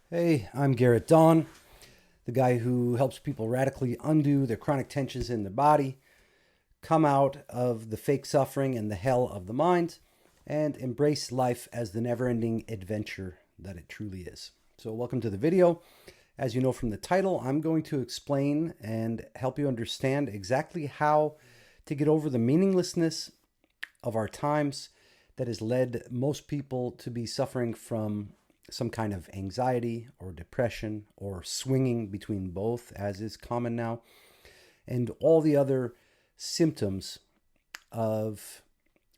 Hey, I'm Garrett Dawn, the guy who helps people radically undo the chronic tensions in their body, come out of the fake suffering and the hell of the mind, and embrace life as the never ending adventure that it truly is. So, welcome to the video. As you know from the title, I'm going to explain and help you understand exactly how to get over the meaninglessness of our times that has led most people to be suffering from some kind of anxiety or depression or swinging between both, as is common now, and all the other symptoms of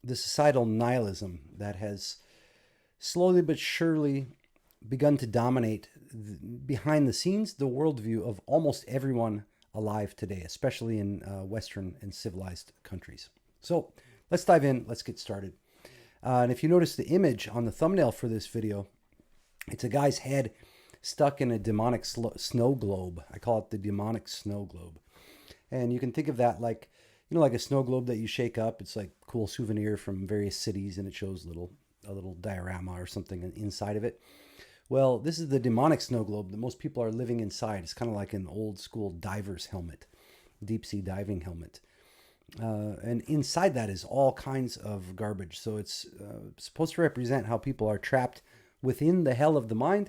the societal nihilism that has slowly but surely begun to dominate behind the scenes the worldview of almost everyone alive today, especially in Western and civilized countries. So let's dive in. Let's get started. And if you notice the image on the thumbnail for this video, it's a guy's head stuck in a demonic snow globe. I call it the demonic snow globe. And you can think of that like, like a snow globe that you shake up. It's like a cool souvenir from various cities, and it shows a little diorama or something inside of it. Well, this is the demonic snow globe that most people are living inside. It's kind of like an old school diver's helmet, deep sea diving helmet. And inside that is all kinds of garbage. So it's supposed to represent how people are trapped within the hell of the mind.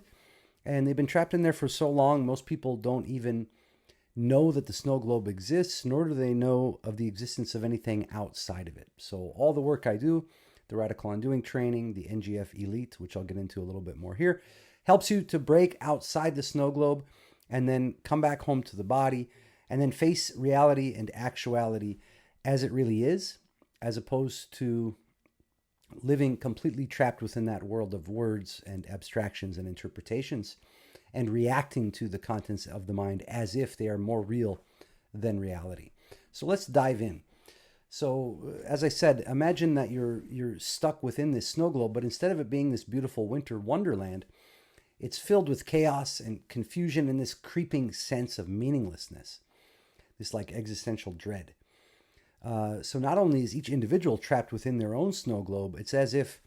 And they've been trapped in there for so long, most people don't even know that the snow globe exists, nor do they know of the existence of anything outside of it. So all the work I do, the Radical Undoing training, the NGF Elite, which I'll get into a little bit more here, helps you to break outside the snow globe and then come back home to the body and then face reality and actuality as it really is, as opposed to living completely trapped within that world of words and abstractions and interpretations and reacting to the contents of the mind as if they are more real than reality. So let's dive in. So as I said, imagine that you're stuck within this snow globe, but instead of it being this beautiful winter wonderland, it's filled with chaos and confusion and this creeping sense of meaninglessness, this like existential dread. So not only is each individual trapped within their own snow globe, it's as if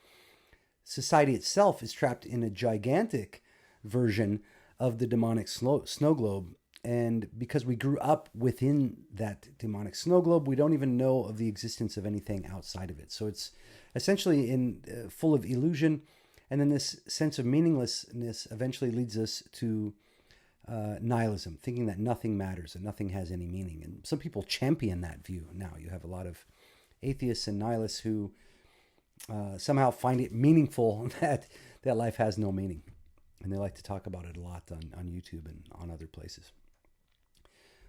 society itself is trapped in a gigantic version of the demonic snow globe. And because we grew up within that demonic snow globe, we don't even know of the existence of anything outside of it. So it's essentially full of illusion. And then this sense of meaninglessness eventually leads us to nihilism, thinking that nothing matters and nothing has any meaning. And some people champion that view now. You have a lot of atheists and nihilists who somehow find it meaningful that life has no meaning. And they like to talk about it a lot on YouTube and on other places.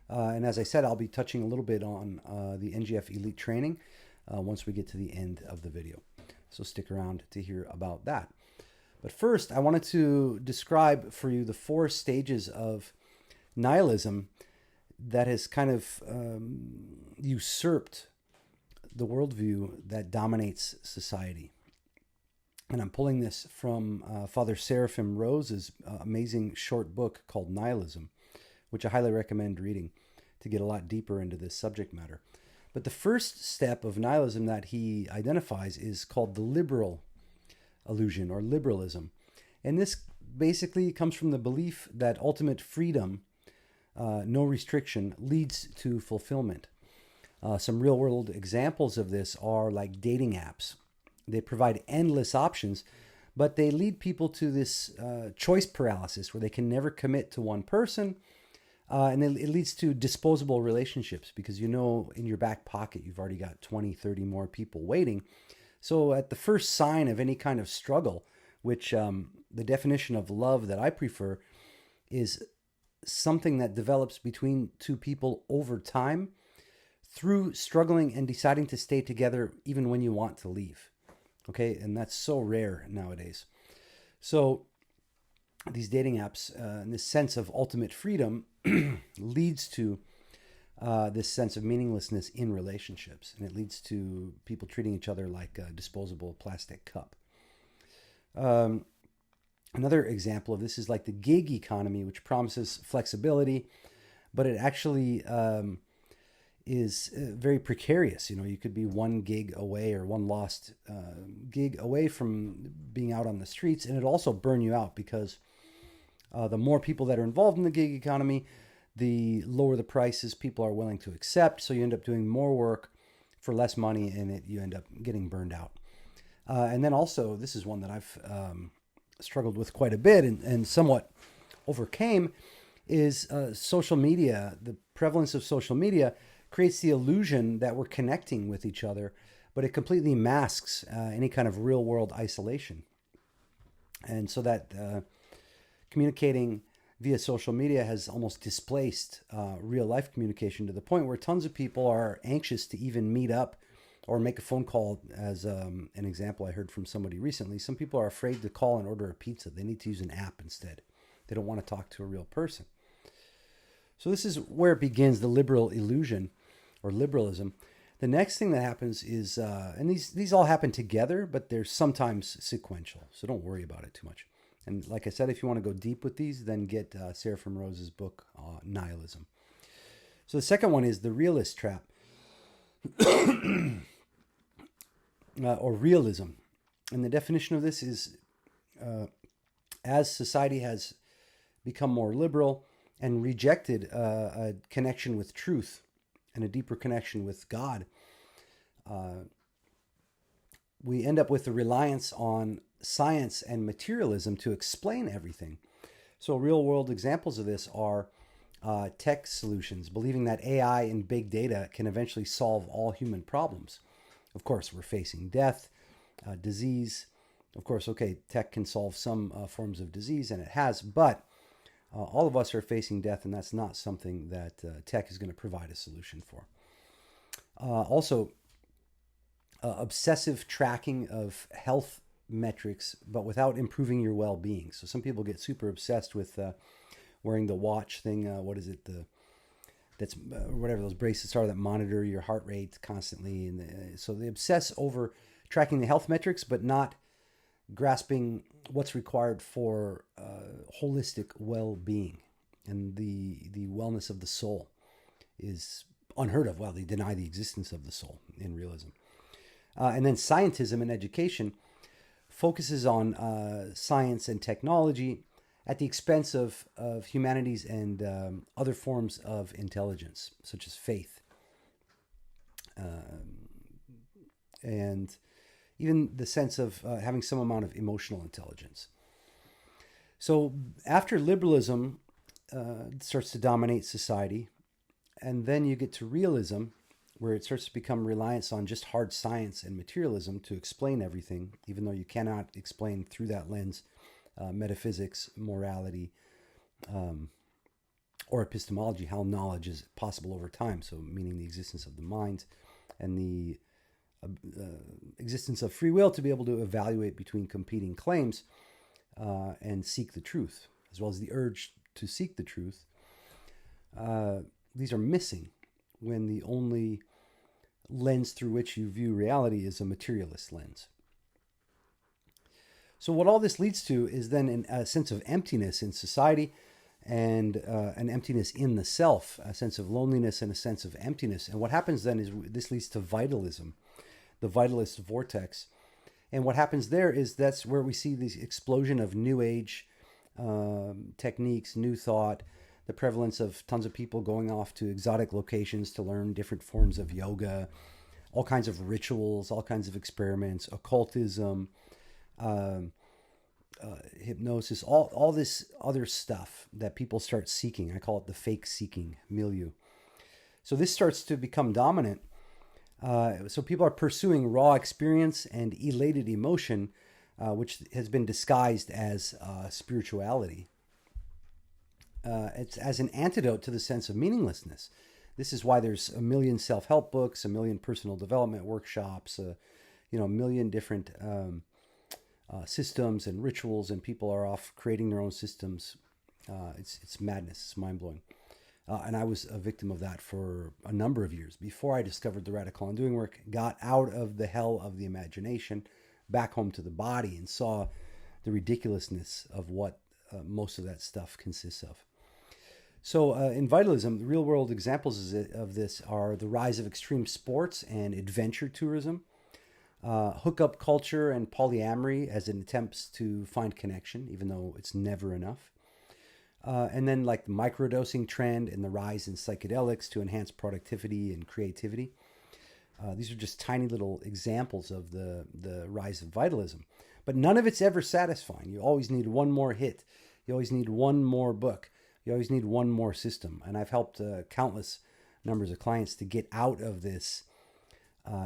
And as I said, I'll be touching a little bit on the NGF Elite training once we get to the end of the video. So stick around to hear about that. But first, I wanted to describe for you the 4 stages of nihilism that has kind of usurped the worldview that dominates society. And I'm pulling this from Father Seraphim Rose's amazing short book called Nihilism, which I highly recommend reading to get a lot deeper into this subject matter. But the first step of nihilism that he identifies is called the liberal illusion or liberalism. And this basically comes from the belief that ultimate freedom, no restriction, leads to fulfillment. Some real world examples of this are like dating apps. They provide endless options, but they lead people to this choice paralysis where they can never commit to one person. And it leads to disposable relationships because in your back pocket, you've already got 20, 30 more people waiting. So at the first sign of any kind of struggle, which the definition of love that I prefer is something that develops between two people over time through struggling and deciding to stay together even when you want to leave. Okay, and that's so rare nowadays. So these dating apps and this sense of ultimate freedom leads to this sense of meaninglessness in relationships. And it leads to people treating each other like a disposable plastic cup. Another example of this is like the gig economy, which promises flexibility, but it actually is very precarious. You could be one gig away or one lost gig away from being out on the streets, and it also burn you out because The more people that are involved in the gig economy, the lower the prices people are willing to accept. So you end up doing more work for less money, and you end up getting burned out. And then also, this is one that I've struggled with quite a bit and somewhat overcame, is social media. The prevalence of social media creates the illusion that we're connecting with each other, but it completely masks any kind of real world isolation. And so that communicating via social media has almost displaced real life communication to the point where tons of people are anxious to even meet up or make a phone call. As an example I heard from somebody recently, some people are afraid to call and order a pizza. They need to use an app instead. They don't want to talk to a real person. So this is where it begins, the liberal illusion or liberalism. The next thing that happens is, and these all happen together, but they're sometimes sequential. So don't worry about it too much. And like I said, if you want to go deep with these, then get Sarah from Rose's book, Nihilism. So the second one is the realist trap, or realism. And the definition of this is, as society has become more liberal and rejected a connection with truth and a deeper connection with God, we end up with a reliance on science and materialism to explain everything. So real world examples of this are tech solutions, believing that AI and big data can eventually solve all human problems. Of course, we're facing death, disease. Of course, okay, tech can solve some forms of disease, and it has, but all of us are facing death, and that's not something that tech is going to provide a solution for. Also, obsessive tracking of health metrics, but without improving your well-being. So some people get super obsessed with wearing the watch thing. What is it? That's whatever those bracelets are that monitor your heart rate constantly. And so they obsess over tracking the health metrics, but not grasping what's required for holistic well-being, and the wellness of the soul is unheard of. Well, they deny the existence of the soul in realism. And then scientism in education focuses on science and technology at the expense of humanities and other forms of intelligence, such as faith. And even the sense of having some amount of emotional intelligence. So after liberalism starts to dominate society, and then you get to realism, where it starts to become reliance on just hard science and materialism to explain everything, even though you cannot explain through that lens metaphysics, morality, or epistemology, how knowledge is possible over time. So meaning the existence of the mind and the existence of free will to be able to evaluate between competing claims and seek the truth, as well as the urge to seek the truth. These are missing when the only lens through which you view reality is a materialist lens. So what all this leads to is then a sense of emptiness in society, and an emptiness in the self, a sense of loneliness and a sense of emptiness. And what happens then is this leads to vitalism, the vitalist vortex. And what happens there is that's where we see this explosion of new age techniques, new thought, the prevalence of tons of people going off to exotic locations to learn different forms of yoga, all kinds of rituals, all kinds of experiments, occultism, hypnosis, all this other stuff that people start seeking. I call it the fake seeking milieu. So this starts to become dominant. So people are pursuing raw experience and elated emotion, which has been disguised as spirituality. It's as an antidote to the sense of meaninglessness. This is why there's a million self-help books, a million personal development workshops, a million different systems and rituals, and people are off creating their own systems. It's madness. It's mind-blowing. And I was a victim of that for a number of years before I discovered the radical undoing work, got out of the hell of the imagination, back home to the body, and saw the ridiculousness of what most of that stuff consists of. So in vitalism, the real-world examples of this are the rise of extreme sports and adventure tourism, hookup culture and polyamory as it attempts to find connection, even though it's never enough. And then like the microdosing trend and the rise in psychedelics to enhance productivity and creativity. These are just tiny little examples of the rise of vitalism. But none of it's ever satisfying. You always need one more hit. You always need one more book. You always need one more system. And I've helped countless numbers of clients to get out of this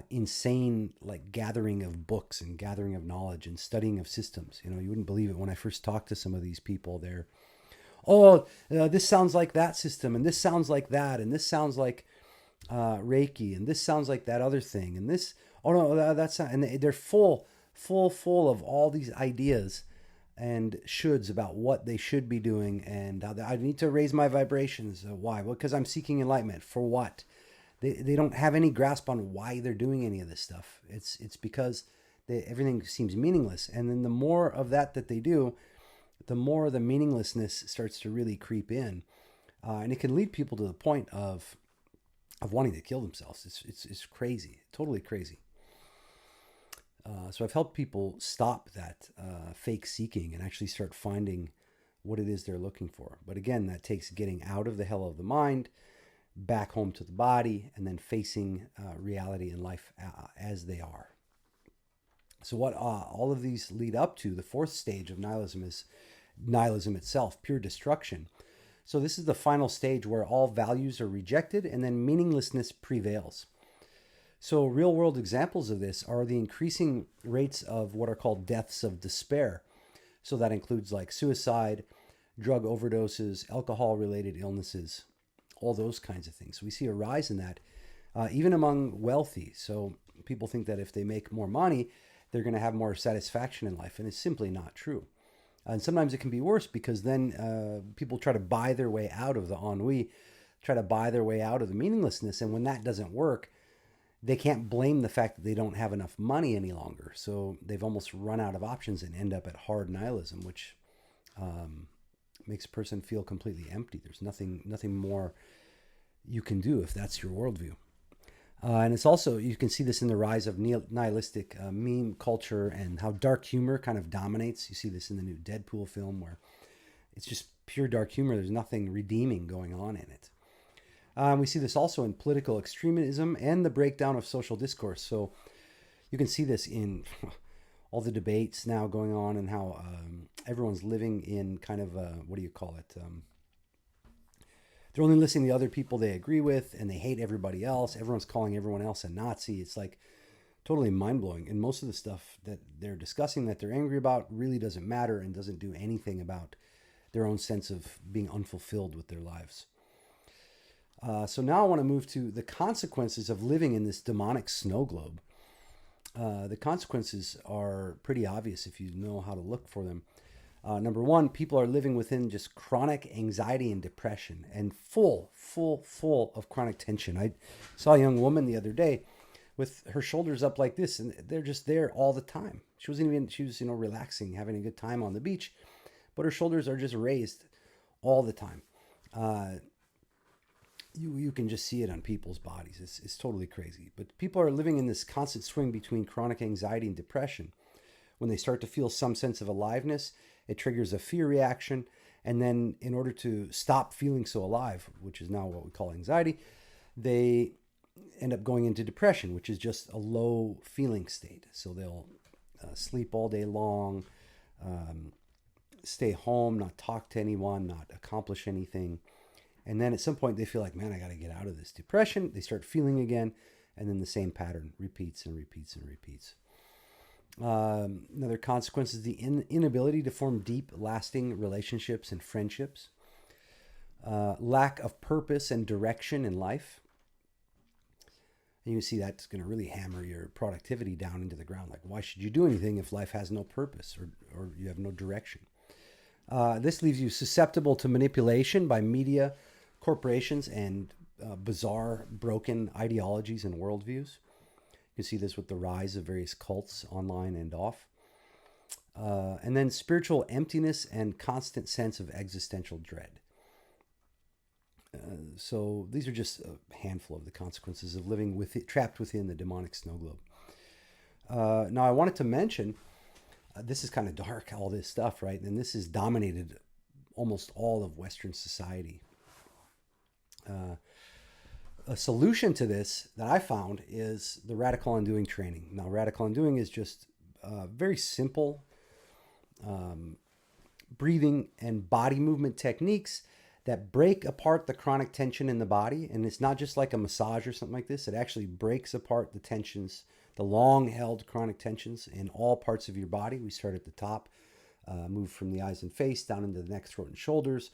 insane like gathering of books and gathering of knowledge and studying of systems. You know, you wouldn't believe it when I first talked to some of these people. This sounds like that system, and this sounds like that, and this sounds like Reiki, and this sounds like that other thing, and this, oh no, that's not, and they're full of all these ideas and shoulds about what they should be doing, and I need to raise my vibrations. Why? Well, because I'm seeking enlightenment. For what? They don't have any grasp on why they're doing any of this stuff. It's because everything seems meaningless, and then the more of that they do, the more the meaninglessness starts to really creep in, and it can lead people to the point of wanting to kill themselves. It's crazy, totally crazy. So I've helped people stop that fake seeking and actually start finding what it is they're looking for. But again, that takes getting out of the hell of the mind, back home to the body, and then facing reality and life as they are. So what all of these lead up to, the fourth stage of nihilism, is nihilism itself, pure destruction. So this is the final stage where all values are rejected and then meaninglessness prevails. So real world examples of this are the increasing rates of what are called deaths of despair. So that includes like suicide, drug overdoses, alcohol related illnesses, all those kinds of things. We see a rise in that, even among wealthy. So people think that if they make more money, they're going to have more satisfaction in life, and it's simply not true. And sometimes it can be worse because then people try to buy their way out of the ennui, try to buy their way out of the meaninglessness, and when that doesn't work, they can't blame the fact that they don't have enough money any longer. So they've almost run out of options and end up at hard nihilism, which makes a person feel completely empty. There's nothing more you can do if that's your worldview. And it's also, you can see this in the rise of nihilistic meme culture and how dark humor kind of dominates. You see this in the new Deadpool film where it's just pure dark humor. There's nothing redeeming going on in it. We see this also in political extremism and the breakdown of social discourse. So you can see this in all the debates now going on and how everyone's living in kind of they're only listening to other people they agree with, and they hate everybody else. Everyone's calling everyone else a Nazi. It's like totally mind-blowing. And most of the stuff that they're discussing that they're angry about really doesn't matter and doesn't do anything about their own sense of being unfulfilled with their lives. So now I want to move to the consequences of living in this demonic snow globe. The consequences are pretty obvious if you know how to look for them. Number one, people are living within just chronic anxiety and depression and full of chronic tension. I saw a young woman the other day with her shoulders up like this, and they're just there all the time. She was relaxing, having a good time on the beach, but her shoulders are just raised all the time. You can just see it on people's bodies. It's totally crazy. But people are living in this constant swing between chronic anxiety and depression. When they start to feel some sense of aliveness, it triggers a fear reaction. And then in order to stop feeling so alive, which is now what we call anxiety, they end up going into depression, which is just a low feeling state. So they'll sleep all day long, stay home, not talk to anyone, not accomplish anything. And then at some point they feel like, man, I got to get out of this depression. They start feeling again. And then the same pattern repeats and repeats and repeats. Another consequence is the inability to form deep, lasting relationships and friendships. Lack of purpose and direction in life. And you can see that's going to really hammer your productivity down into the ground. Like, why should you do anything if life has no purpose or you have no direction? This leaves you susceptible to manipulation by media, corporations, and bizarre, broken ideologies and worldviews. You see this with the rise of various cults online and off. And then spiritual emptiness and constant sense of existential dread. So these are just a handful of the consequences of living trapped within the demonic snow globe. Now I wanted to mention, this is kind of dark, all this stuff, right? And this is dominated almost all of Western society. A solution to this that I found is the radical undoing training. Now, radical undoing is just very simple breathing and body movement techniques that break apart the chronic tension in the body. And it's not just like a massage or something like this. It actually breaks apart the tensions, the long held chronic tensions in all parts of your body. We start at the top, move from the eyes and face down into the neck, throat, and shoulders,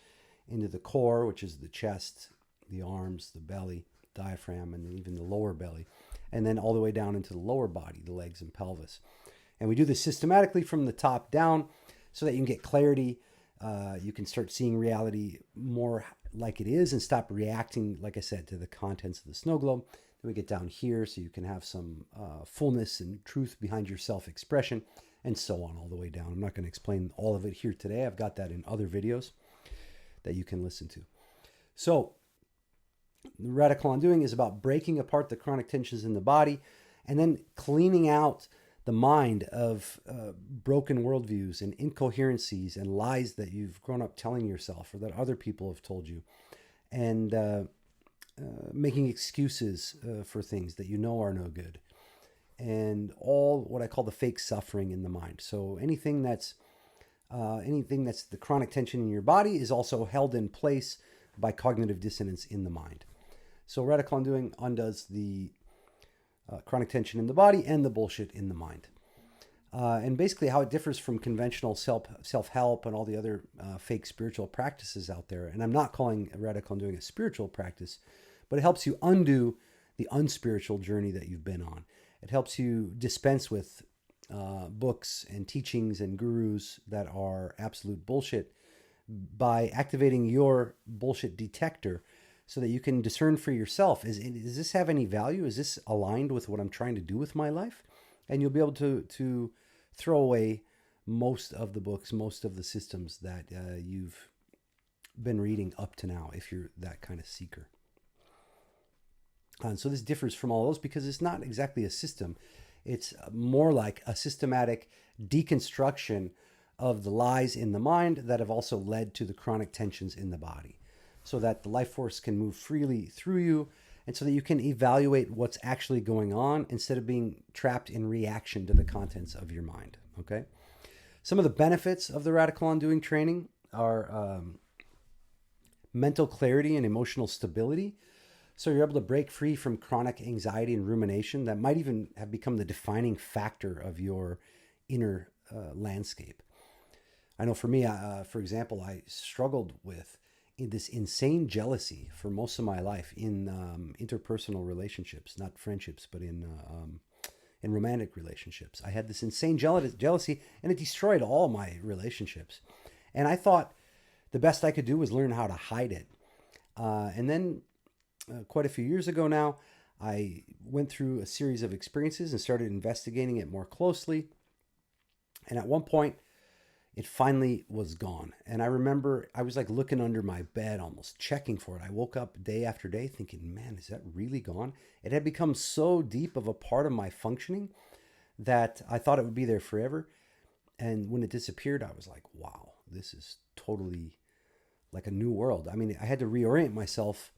into the core, which is the chest, the arms, the belly, diaphragm, and even the lower belly, and then all the way down into the lower body, the legs and pelvis. And we do this systematically from the top down so that you can get clarity. You can start seeing reality more like it is and stop reacting, like I said, to the contents of the snow globe. Then we get down here so you can have some fullness and truth behind your self-expression, and so on all the way down. I'm not going to explain all of it here today. I've got that in other videos that you can listen to. So the radical undoing is about breaking apart the chronic tensions in the body and then cleaning out the mind of broken worldviews and incoherencies and lies that you've grown up telling yourself or that other people have told you, and making excuses for things that you know are no good, and all what I call the fake suffering in the mind. So anything that's the chronic tension in your body is also held in place by cognitive dissonance in the mind. So radical undoing undoes the chronic tension in the body and the bullshit in the mind. And basically how it differs from conventional self-help and all the other fake spiritual practices out there. And I'm not calling radical undoing a spiritual practice, but it helps you undo the unspiritual journey that you've been on. It helps you dispense with books and teachings and gurus that are absolute bullshit by activating your bullshit detector so that you can discern for yourself, does this have any value? Is this aligned with what I'm trying to do with my life? And you'll be able to throw away most of the books, most of the systems that you've been reading up to now, if you're that kind of seeker. And so this differs from all those because it's not exactly a system. It's more like a systematic deconstruction of the lies in the mind that have also led to the chronic tensions in the body, so that the life force can move freely through you and so that you can evaluate what's actually going on instead of being trapped in reaction to the contents of your mind, okay? Some of the benefits of the radical undoing training are mental clarity and emotional stability. So you're able to break free from chronic anxiety and rumination that might even have become the defining factor of your inner landscape. I know for me, for example, I struggled with this insane jealousy for most of my life in interpersonal relationships, not friendships, but in romantic relationships. I had this insane jealousy, and it destroyed all my relationships. And I thought the best I could do was learn how to hide it. And then quite a few years ago now, I went through a series of experiences and started investigating it more closely. And at one point, it finally was gone. And I remember I was like looking under my bed, almost checking for it. I woke up day after day thinking, man, is that really gone? It had become so deep of a part of my functioning that I thought it would be there forever. And when it disappeared, I was like, wow, this is totally like a new world. I mean, I had to reorient myself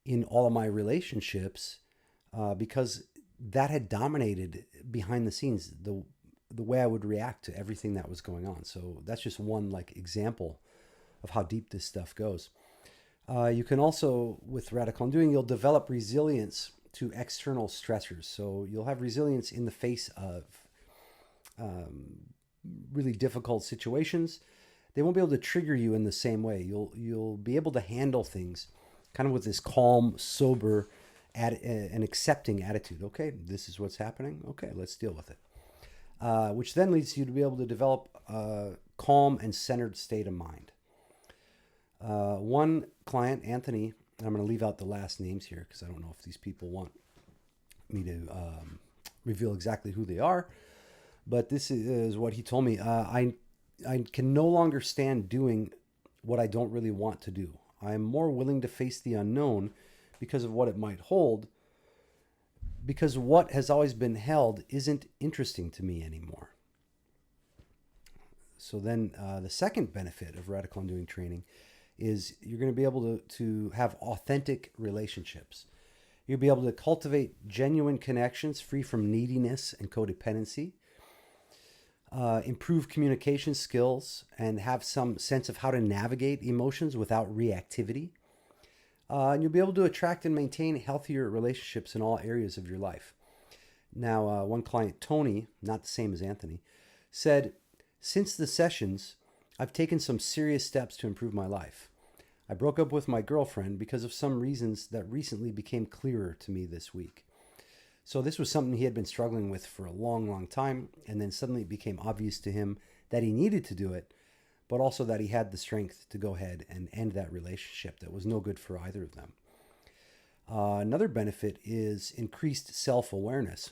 in all of my relationships because that had dominated behind the scenes, the way I would react to everything that was going on. So that's just one like example of how deep this stuff goes. You can also, with radical undoing, you'll develop resilience to external stressors. So you'll have resilience in the face of really difficult situations. They won't be able to trigger you in the same way. You'll be able to handle things kind of with this calm, sober, and accepting attitude. Okay, this is what's happening. Okay, let's deal with it. Which then leads you to be able to develop a calm and centered state of mind. One client, Anthony, and I'm going to leave out the last names here because I don't know if these people want me to reveal exactly who they are, but this is what he told me. I can no longer stand doing what I don't really want to do. I am more willing to face the unknown because of what it might hold, because what has always been held isn't interesting to me anymore. So then the second benefit of radical undoing training is you're going to be able to have authentic relationships. You'll be able to cultivate genuine connections free from neediness and codependency, improve communication skills, and have some sense of how to navigate emotions without reactivity. And you'll be able to attract and maintain healthier relationships in all areas of your life. Now, one client, Tony, not the same as Anthony, said, "Since the sessions, I've taken some serious steps to improve my life. I broke up with my girlfriend because of some reasons that recently became clearer to me this week." So this was something he had been struggling with for a long, long time, and then suddenly it became obvious to him that he needed to do it, but also that he had the strength to go ahead and end that relationship that was no good for either of them. Another benefit is increased self-awareness.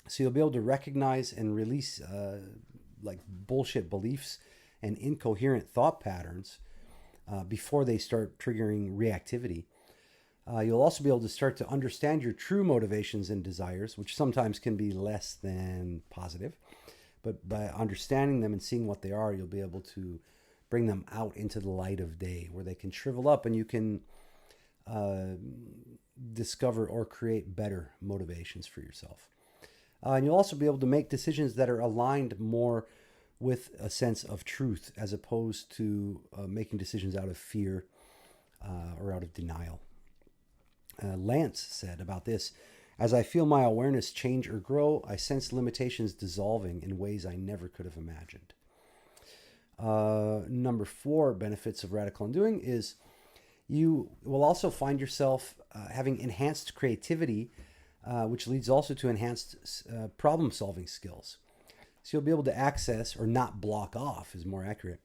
So you'll be able to recognize and release like bullshit beliefs and incoherent thought patterns before they start triggering reactivity. You'll also be able to start to understand your true motivations and desires, which sometimes can be less than positive. But by understanding them and seeing what they are, you'll be able to bring them out into the light of day where they can shrivel up and you can discover or create better motivations for yourself. And you'll also be able to make decisions that are aligned more with a sense of truth as opposed to making decisions out of fear or out of denial. Lance said about this, "As I feel my awareness change or grow, I sense limitations dissolving in ways I never could have imagined." Number 4 benefits of radical undoing is you will also find yourself having enhanced creativity, which leads also to enhanced problem-solving skills. So you'll be able to access, or not block off is more accurate,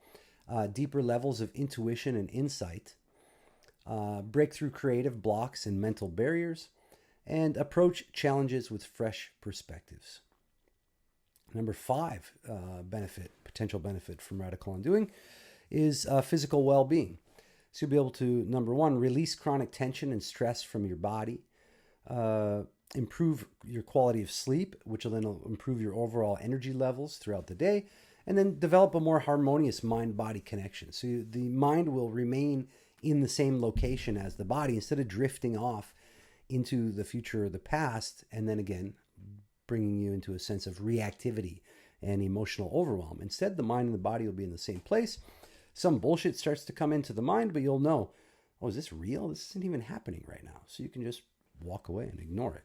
deeper levels of intuition and insight, break through creative blocks and mental barriers, and approach challenges with fresh perspectives. Number 5 potential benefit from radical undoing is physical well-being. So you'll be able to, number 1, release chronic tension and stress from your body, improve your quality of sleep, which will then improve your overall energy levels throughout the day, and then develop a more harmonious mind-body connection. So the mind will remain in the same location as the body instead of drifting off into the future or the past, and then again bringing you into a sense of reactivity and emotional overwhelm. Instead, the mind and the body will be in the same place. Some bullshit starts to come into the mind, but you'll know, oh, is this real? This isn't even happening right now. So you can just walk away and ignore it.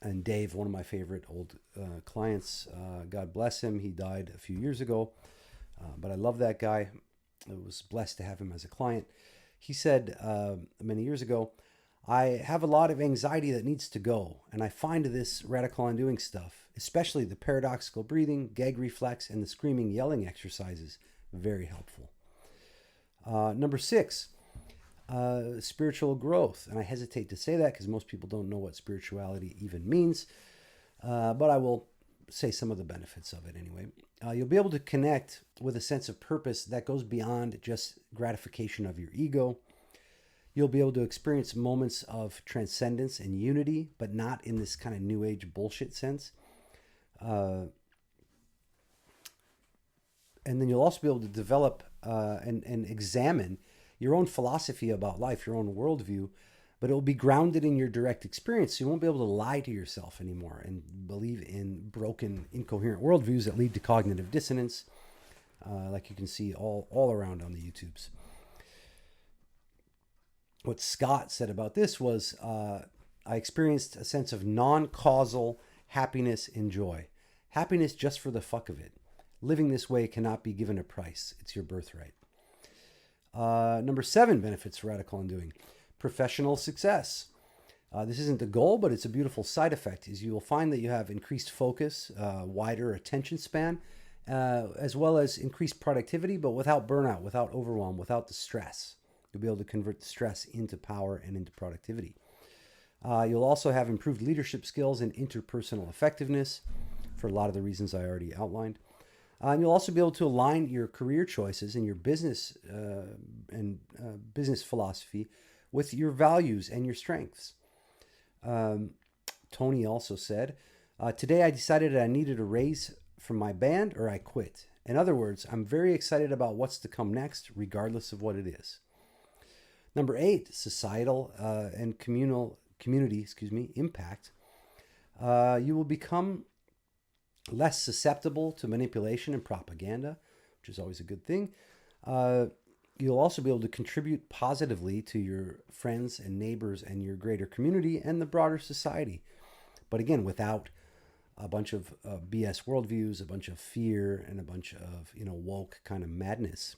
And Dave, one of my favorite old clients, God bless him, he died a few years ago, but I love that guy. I was blessed to have him as a client. He said many years ago, "I have a lot of anxiety that needs to go, and I find this radical undoing stuff, especially the paradoxical breathing, gag reflex, and the screaming, yelling exercises, very helpful." Number 6, spiritual growth. And I hesitate to say that because most people don't know what spirituality even means, but I will say some of the benefits of it anyway. You'll be able to connect with a sense of purpose that goes beyond just gratification of your ego. You'll be able to experience moments of transcendence and unity, but not in this kind of new age bullshit sense. And then you'll also be able to develop and examine your own philosophy about life, your own worldview, but it will be grounded in your direct experience. So you won't be able to lie to yourself anymore and believe in broken, incoherent worldviews that lead to cognitive dissonance, like you can see all around on the YouTubes. What Scott said about this was, I experienced a sense of non-causal happiness and joy. Happiness just for the fuck of it. Living this way cannot be given a price. It's your birthright. Number 7 benefits of radical undoing. Professional success. This isn't the goal, but it's a beautiful side effect, is you will find that you have increased focus, wider attention span, as well as increased productivity, but without burnout, without overwhelm, without the stress. You'll be able to convert the stress into power and into productivity. You'll also have improved leadership skills and interpersonal effectiveness for a lot of the reasons I already outlined. And you'll also be able to align your career choices and your business business philosophy with your values and your strengths. Tony also said, Today I decided that I needed a raise from my band or I quit. In other words, I'm very excited about what's to come next, regardless of what it is. Number 8, societal and community impact. You will become less susceptible to manipulation and propaganda, which is always a good thing. You'll also be able to contribute positively to your friends and neighbors and your greater community and the broader society. But again, without a bunch of BS worldviews, a bunch of fear, and a bunch of woke kind of madness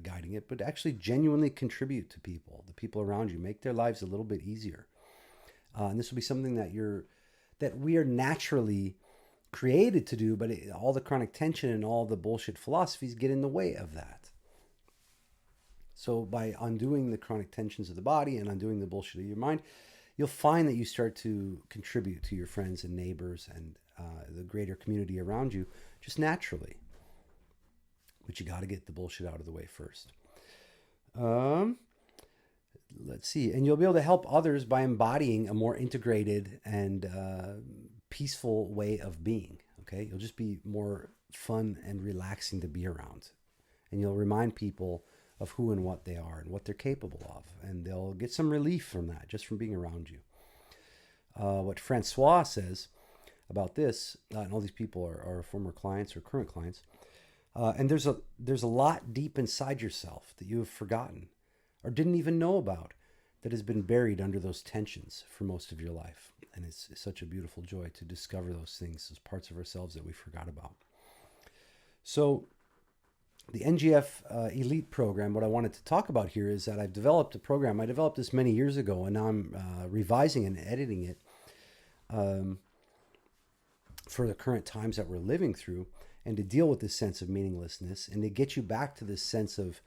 guiding it, but actually genuinely contribute to people, the people around you, make their lives a little bit easier. And this will be something that we are naturally created to do, but all the chronic tension and all the bullshit philosophies get in the way of that. So by undoing the chronic tensions of the body and undoing the bullshit of your mind, you'll find that you start to contribute to your friends and neighbors and the greater community around you just naturally. But you got to get the bullshit out of the way first. Let's see. And you'll be able to help others by embodying a more integrated and peaceful way of being. Okay? You'll just be more fun and relaxing to be around. And you'll remind people of who and what they are and what they're capable of. And they'll get some relief from that, just from being around you. What Francois says about this, and all these people are former clients or current clients, and there's a lot deep inside yourself that you have forgotten or didn't even know about that has been buried under those tensions for most of your life. And it's such a beautiful joy to discover those things, those parts of ourselves that we forgot about. So the NGF Elite program, what I wanted to talk about here is that I've developed a program. I developed this many years ago, and now I'm revising and editing it for the current times that we're living through, and to deal with this sense of meaninglessness and to get you back to this sense of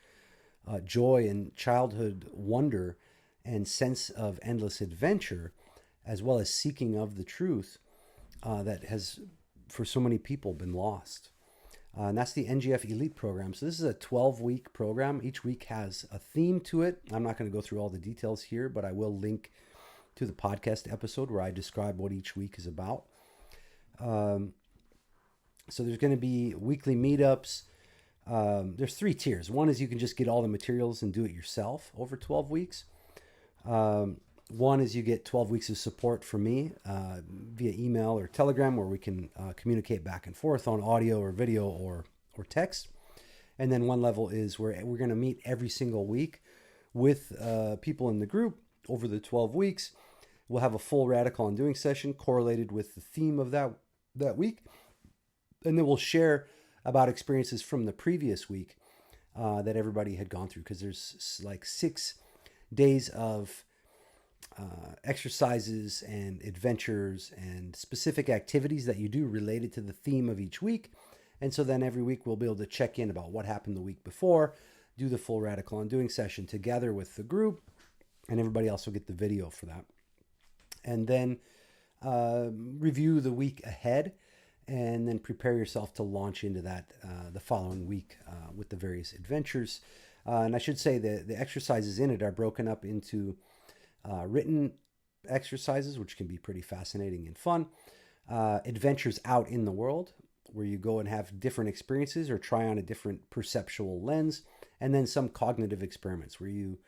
joy and childhood wonder and sense of endless adventure, as well as seeking of the truth that has, for so many people, been lost. And that's the NGF Elite program. So this is a 12-week program. Each week has a theme to it. I'm not going to go through all the details here, but I will link to the podcast episode where I describe what each week is about. So there's going to be weekly meetups. There's 3 tiers. One is you can just get all the materials and do it yourself over 12 weeks. One is you get 12 weeks of support from me via email or Telegram, where we can communicate back and forth on audio or video or text. And then one level is where we're going to meet every single week with people in the group over the 12 weeks. We'll have a full radical undoing session correlated with the theme of that week. And then we'll share about experiences from the previous week that everybody had gone through, because there's like 6 days of exercises and adventures and specific activities that you do related to the theme of each week. And so then every week we'll be able to check in about what happened the week before, do the full radical undoing session together with the group, and everybody else will get the video for that. And then review the week ahead, and then prepare yourself to launch into that the following week with the various adventures. And I should say the exercises in it are broken up into written exercises, which can be pretty fascinating and fun. Adventures out in the world, where you go and have different experiences or try on a different perceptual lens. And then some cognitive experiments, where you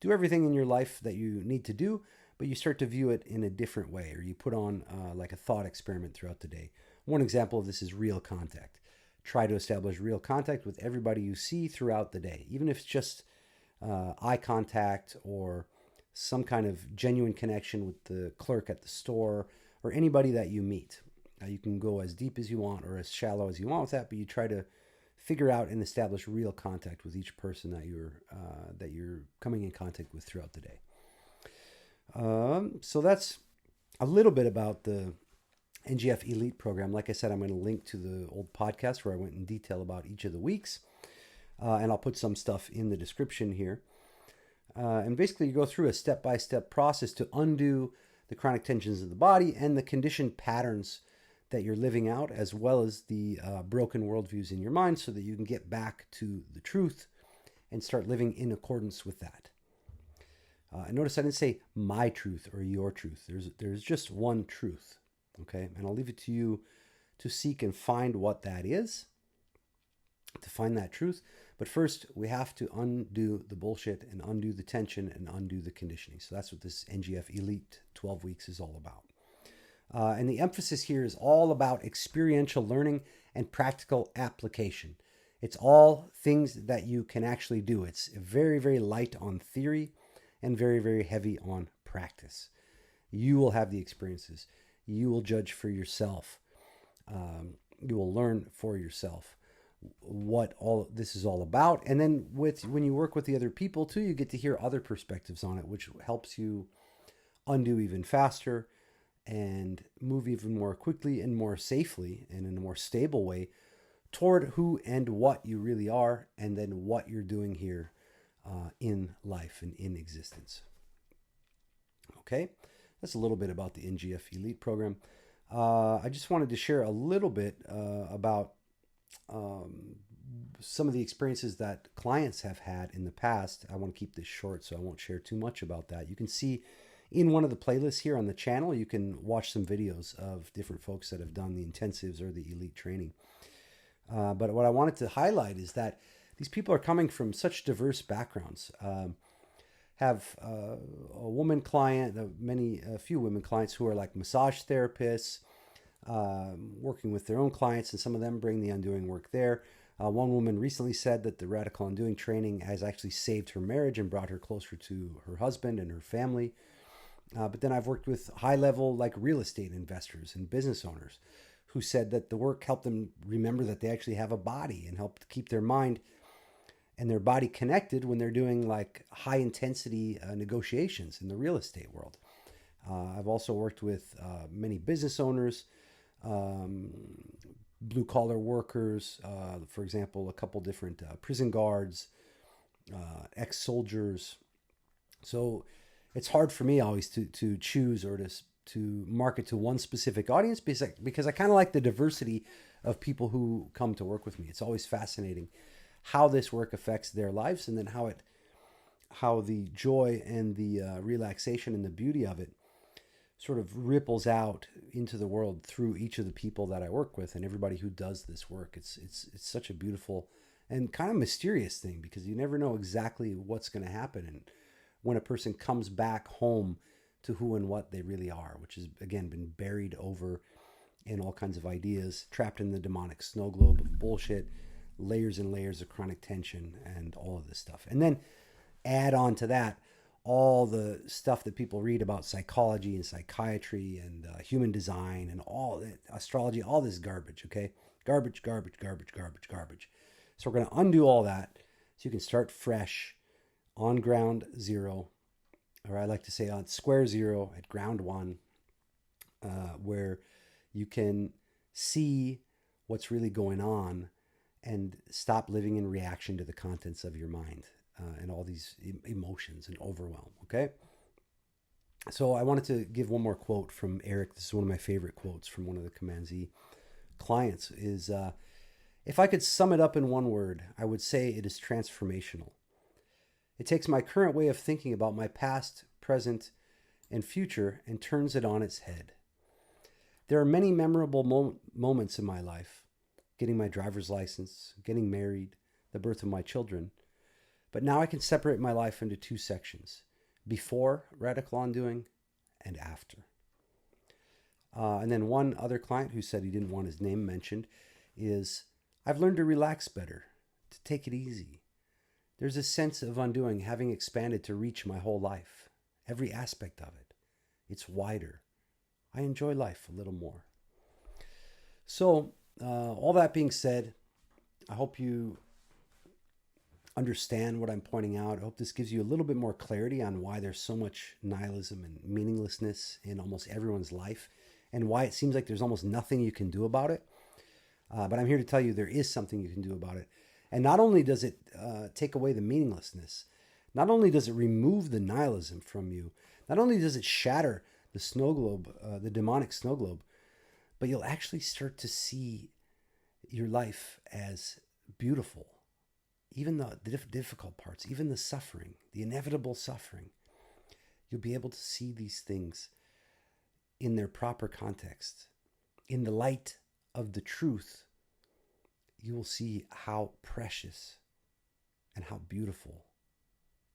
do everything in your life that you need to do, but you start to view it in a different way, or you put on like a thought experiment throughout the day. One example of this is real contact. Try to establish real contact with everybody you see throughout the day, even if it's just eye contact or some kind of genuine connection with the clerk at the store or anybody that you meet. You can go as deep as you want or as shallow as you want with that, but you try to figure out and establish real contact with each person that you're coming in contact with throughout the day. So that's a little bit about the NGF Elite program. Like I said, I'm going to link to the old podcast where I went in detail about each of the weeks. And I'll put some stuff in the description here. And basically you go through a step-by-step process to undo the chronic tensions of the body and the conditioned patterns that you're living out, as well as the broken worldviews in your mind, so that you can get back to the truth and start living in accordance with that. And notice I didn't say my truth or your truth. There's just one truth. Okay, and I'll leave it to you to seek and find what that is, to find that truth. But first, we have to undo the bullshit and undo the tension and undo the conditioning. So that's what this NGF Elite 12 weeks is all about. And the emphasis here is all about experiential learning and practical application. It's all things that you can actually do. It's very, very light on theory and very, very heavy on practice. You will have the experiences. You will judge for yourself. You will learn for yourself what all this is all about. And then when you work with the other people too, you get to hear other perspectives on it, which helps you undo even faster and move even more quickly and more safely and in a more stable way toward who and what you really are, and then what you're doing here in life and in existence. Okay, that's a little bit about the NGF Elite program. I just wanted to share a little bit about some of the experiences that clients have had in the past. I want to keep this short, so I won't share too much about that. You can see in one of the playlists here on the channel, you can watch some videos of different folks that have done the intensives or the elite training. But what I wanted to highlight is that these people are coming from such diverse backgrounds. Have a woman client, a few women clients who are like massage therapists, working with their own clients, and some of them bring the undoing work there. One woman recently said that the radical undoing training has actually saved her marriage and brought her closer to her husband and her family. But then I've worked with high-level like real estate investors and business owners who said that the work helped them remember that they actually have a body and helped keep their mind and their body connected when they're doing like high-intensity negotiations in the real estate world. I've also worked with many business owners, blue-collar workers, for example, a couple different prison guards, ex-soldiers. So it's hard for me always to choose or to market to one specific audience because I kind of like the diversity of people who come to work with me. It's always fascinating how this work affects their lives, and then how the joy and the relaxation and the beauty of it sort of ripples out into the world through each of the people that I work with and everybody who does this work. It's such a beautiful and kind of mysterious thing because you never know exactly what's going to happen and when a person comes back home to who and what they really are, which has, again, been buried over in all kinds of ideas, trapped in the demonic snowglobe of bullshit, layers and layers of chronic tension, and all of this stuff. And then add on to that all the stuff that people read about psychology and psychiatry and human design and all astrology, all this garbage, okay? Garbage, garbage, garbage, garbage, garbage. So we're going to undo all that so you can start fresh on ground zero, or I like to say on square zero at ground one, where you can see what's really going on and stop living in reaction to the contents of your mind and all these emotions and overwhelm, okay? So I wanted to give one more quote from Eric. This is one of my favorite quotes from one of the Command Z clients is, if I could sum it up in one word, I would say it is transformational. It takes my current way of thinking about my past, present, and future and turns it on its head. There are many memorable moments in my life, getting my driver's license, getting married, the birth of my children. But now I can separate my life into two sections, before radical undoing and after. And then one other client who said he didn't want his name mentioned is, I've learned to relax better, to take it easy. There's a sense of undoing having expanded to reach my whole life, every aspect of it. It's wider. I enjoy life a little more. So, all that being said, I hope you understand what I'm pointing out. I hope this gives you a little bit more clarity on why there's so much nihilism and meaninglessness in almost everyone's life and why it seems like there's almost nothing you can do about it. But I'm here to tell you there is something you can do about it. And not only does it take away the meaninglessness, not only does it remove the nihilism from you, not only does it shatter the snow globe, the demonic snow globe, but you'll actually start to see your life as beautiful. Even the difficult parts, even the suffering, the inevitable suffering, you'll be able to see these things in their proper context, in the light of the truth, you will see how precious and how beautiful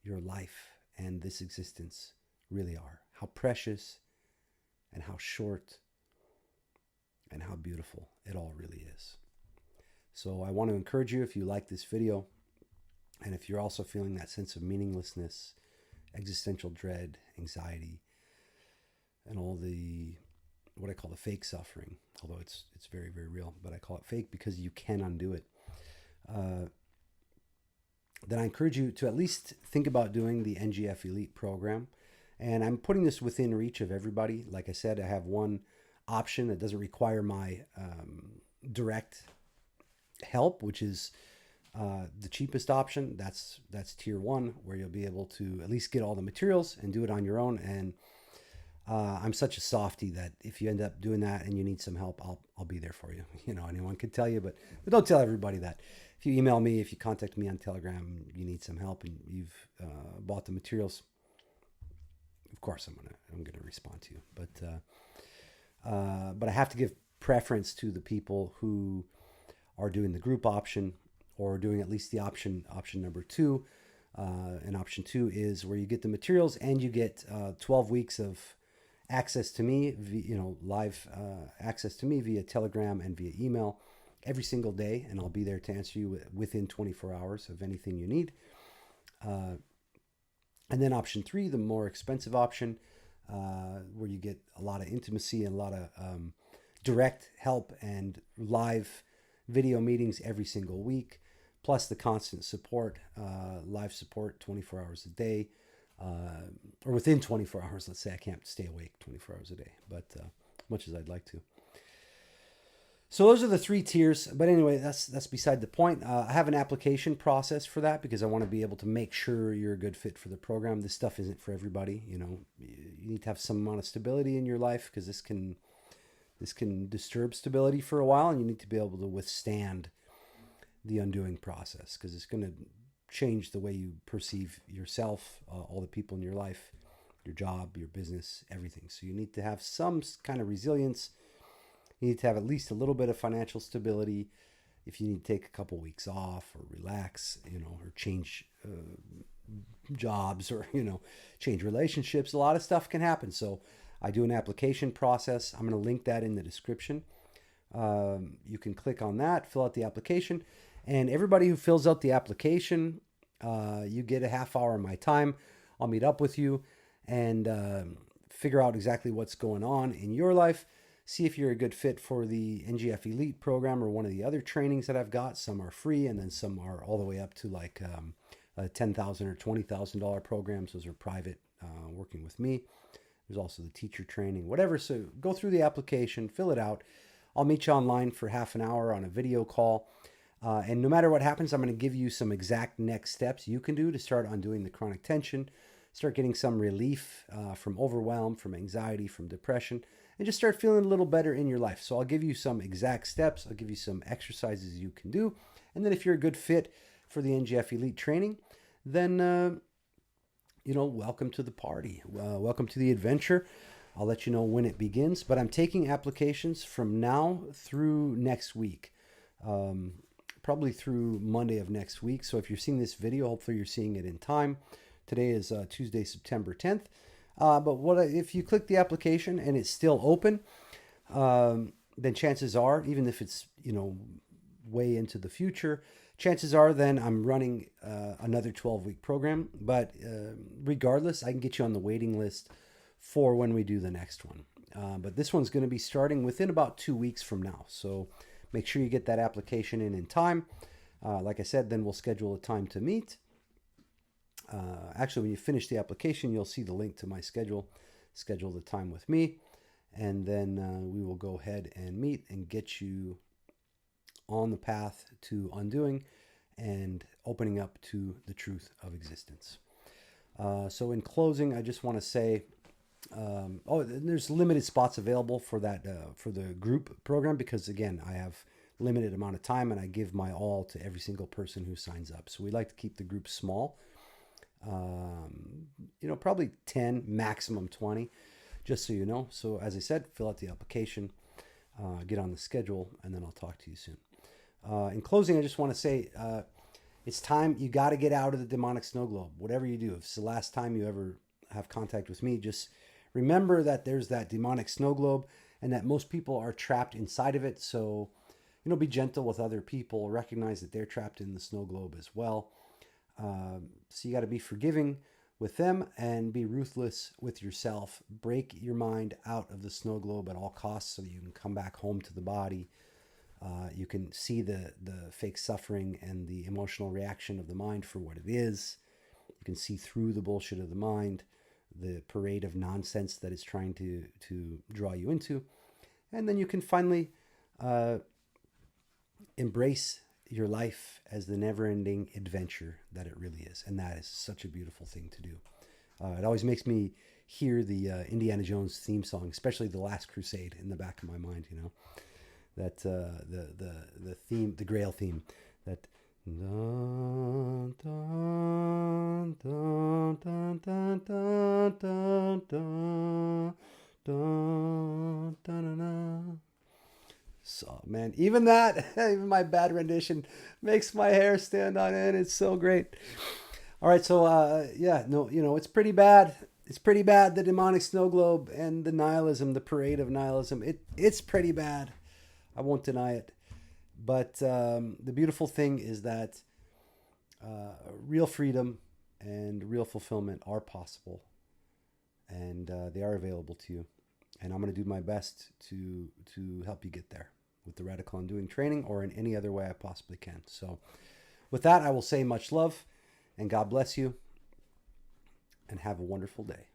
your life and this existence really are. How precious and how short and how beautiful it all really is. So I want to encourage you, if you like this video, and if you're also feeling that sense of meaninglessness, existential dread, anxiety, and all the, what I call the fake suffering, although it's very, very real, but I call it fake because you can undo it, then I encourage you to at least think about doing the NGF Elite program. And I'm putting this within reach of everybody. Like I said, I have one option that doesn't require my direct help, which is the cheapest option. That's tier 1, where you'll be able to at least get all the materials and do it on your own. And I'm such a softie that if you end up doing that and you need some help, I'll be there for you. You know, anyone could tell you, but don't tell everybody that. If you email me, if you contact me on Telegram, you need some help and you've bought the materials, of course I'm gonna respond to you. But I have to give preference to the people who are doing the group option, or doing at least the option number 2. And option 2 is where you get the materials and you get 12 weeks of access to me, live access to me via Telegram and via email every single day, and I'll be there to answer you within 24 hours of anything you need. And then option 3, the more expensive option, where you get a lot of intimacy and a lot of direct help and live video meetings every single week, plus the constant support, live support 24 hours a day, or within 24 hours. Let's say I can't stay awake 24 hours a day, but as much as I'd like to. So those are the 3 tiers. But anyway, that's beside the point. I have an application process for that because I want to be able to make sure you're a good fit for the program. This stuff isn't for everybody. You know, you need to have some amount of stability in your life, because this can disturb stability for a while, and you need to be able to withstand the undoing process, because it's going to change the way you perceive yourself, all the people in your life, your job, your business, everything. So you need to have some kind of resilience. You need to have at least a little bit of financial stability. If you need to take a couple weeks off or relax, or change jobs, or, change relationships, a lot of stuff can happen. So I do an application process. I'm going to link that in the description. You can click on that, fill out the application, and everybody who fills out the application, you get a half hour of my time. I'll meet up with you and figure out exactly what's going on in your life. See if you're a good fit for the NGF Elite program or one of the other trainings that I've got. Some are free, and then some are all the way up to like $10,000 or $20,000 programs. Those are private, working with me. There's also the teacher training, whatever. So go through the application, fill it out. I'll meet you online for half an hour on a video call. And no matter what happens, I'm going to give you some exact next steps you can do to start undoing the chronic tension, start getting some relief from overwhelm, from anxiety, from depression, and just start feeling a little better in your life. So I'll give you some exact steps. I'll give you some exercises you can do. And then if you're a good fit for the NGF Elite training, then, welcome to the party. Welcome to the adventure. I'll let you know when it begins, but I'm taking applications from now through next week, probably through Monday of next week. So if you're seeing this video, hopefully you're seeing it in time. Today is Tuesday, September 10th. But if you click the application and it's still open, then chances are, even if it's, way into the future, chances are then I'm running another 12-week program. But regardless, I can get you on the waiting list for when we do the next one. But this one's going to be starting within about 2 weeks from now. So make sure you get that application in time. Like I said, then we'll schedule a time to meet. Actually, when you finish the application, you'll see the link to my schedule. Schedule the time with me, and then we will go ahead and meet and get you on the path to undoing and opening up to the truth of existence. So in closing, I just want to say, there's limited spots available for that, for the group program, because again, I have limited amount of time and I give my all to every single person who signs up. So we like to keep the group small, probably 10, maximum 20, just so you know. So as I said, fill out the application, get on the schedule, and then I'll talk to you soon. In closing, I just want to say it's time. You got to get out of the demonic snow globe. Whatever you do, if it's the last time you ever have contact with me, just remember that there's that demonic snow globe and that most people are trapped inside of it. So, be gentle with other people. Recognize that they're trapped in the snow globe as well. So you got to be forgiving with them and be ruthless with yourself. Break your mind out of the snow globe at all costs so that you can come back home to the body. You can see the fake suffering and the emotional reaction of the mind for what it is. You can see through the bullshit of the mind, the parade of nonsense that it's trying to draw you into. And then you can finally embrace your life as the never-ending adventure that it really is. And that is such a beautiful thing to do. It always makes me hear the Indiana Jones theme song, especially The Last Crusade, in the back of my mind, that the theme, the Grail theme, that dun, dun, dun, dun, dun, dun, dun, dun, dun, dun, dun, dun. So, man, even my bad rendition makes my hair stand on end. It's so great. All right, so it's pretty bad. It's pretty bad. The demonic snow globe and the nihilism, the parade of nihilism. It's pretty bad. I won't deny it. But the beautiful thing is that real freedom and real fulfillment are possible, and they are available to you. And I'm going to do my best to help you get there with the Radical Undoing training or in any other way I possibly can. So with that, I will say much love and God bless you and have a wonderful day.